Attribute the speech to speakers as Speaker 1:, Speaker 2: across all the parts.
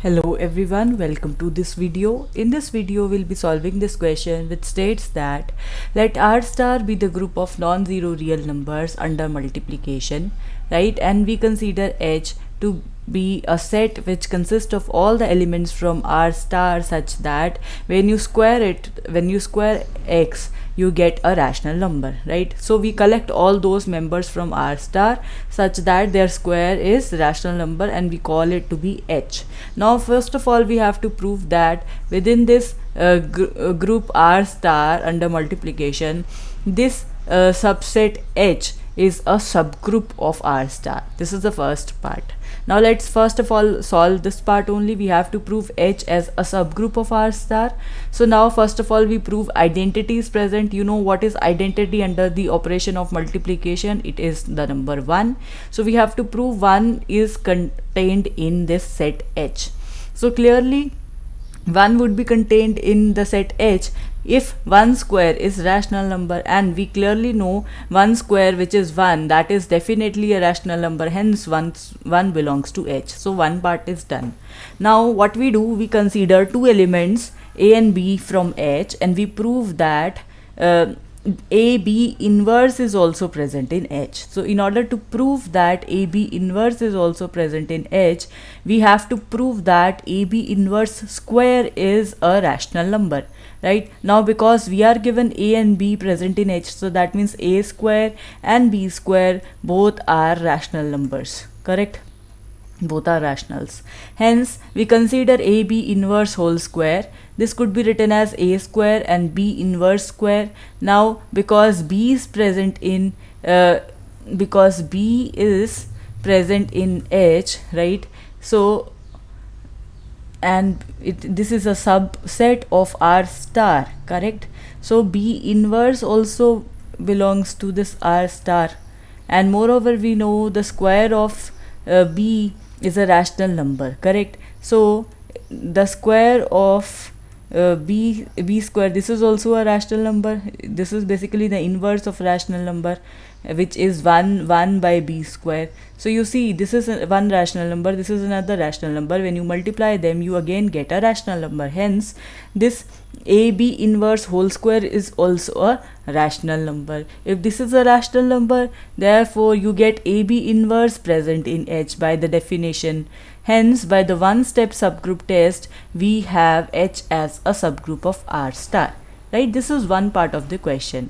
Speaker 1: Hello everyone, welcome to this video. In this video, we'll be solving this question which states that let R star be the group of non-zero real numbers under multiplication, right? And we consider H to be a set which consists of all the elements from R star such that when you square X, you get a rational number, right? So we collect all those members from R star such that their square is rational number and we call it to be H. Now first of all we have to prove that within this group R star under multiplication, this subset H is a subgroup of R star. This is the first part. Now let's first of all solve this part only. We have to prove H as a subgroup of R star. So now first of all we prove identity is present. You know what is identity under the operation of multiplication? It is the number 1. So we have to prove 1 is contained in this set H. So clearly 1 would be contained in the set H if 1 square is rational number, and we clearly know 1 square which is 1, that is definitely a rational number, hence 1 belongs to H. So one part is done. Now what we do, we consider two elements A and B from H and we prove that AB inverse is also present in H. So in order to prove that AB inverse is also present in H, we have to prove that AB inverse square is a rational number, right? Now because we are given A and B present in H, so that means A square and B square both are rational numbers, correct? Both are rationals. Hence we consider AB inverse whole square. This could be written as A square and B inverse square. Now because B is present in H, right? So and this is a subset of R star, correct? So B inverse also belongs to this R star, and moreover we know the square of B is a rational number, correct? So the square of b square, this is also a rational number. This is basically the inverse of rational number, which is 1 by b square. So you see, this is one rational number, this is another rational number. When you multiply them, you again get a rational number. Hence this AB inverse whole square is also a rational number. If this is a rational number, therefore you get AB inverse present in H by the definition. Hence by the one-step subgroup test, we have H as a subgroup of R star, right? This is one part of the question.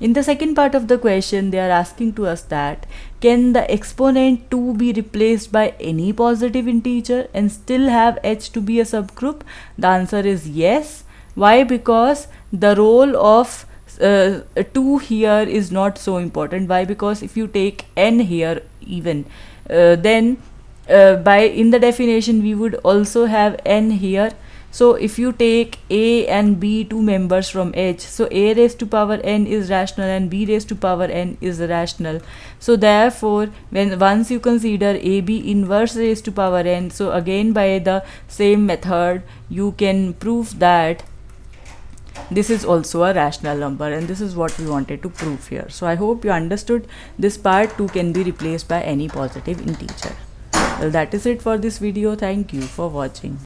Speaker 1: In the second part of the question, they are asking to us that can the exponent 2 be replaced by any positive integer and still have H to be a subgroup? The answer is yes. Why? Because the role of 2 here is not so important. Why? Because if you take n here even, then in the definition we would also have n here. So if you take A and B, two members from H, so A raised to power n is rational and B raised to power n is rational. So therefore once you consider AB inverse raised to power n, so again by the same method you can prove that this is also a rational number, and this is what we wanted to prove here. So I hope you understood this part. 2 can be replaced by any positive integer. Well, that is it for this video. Thank you for watching.